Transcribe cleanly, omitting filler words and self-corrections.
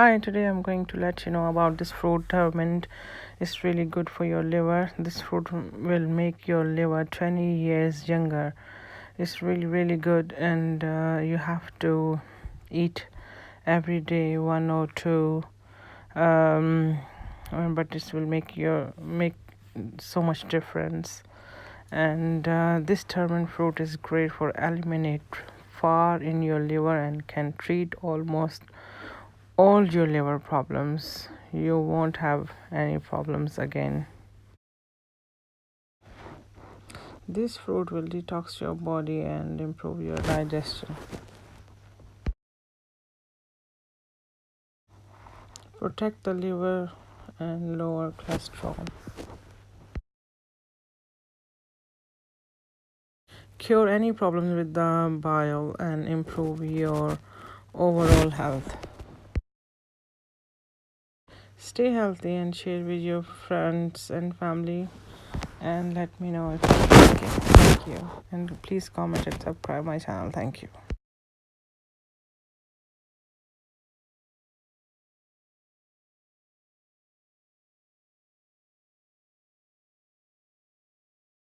Hi, today I'm going to let you know about this fruit Termint. It's really good for your liver. This fruit will make your liver 20 years younger. It's really good, and you have to eat every day one or two. Um, but this will make so much difference. And this Termint fruit is great for eliminate far in your liver and can treat almost all your liver problems. You won't have any problems again. This fruit will detox your body and improve your digestion, protect the liver, and lower cholesterol, cure any problems with the bile, and improve your overall health. Stay healthy and share with your friends and family, and let me know if you like it. Thank you, and please comment and subscribe my channel. Thank you.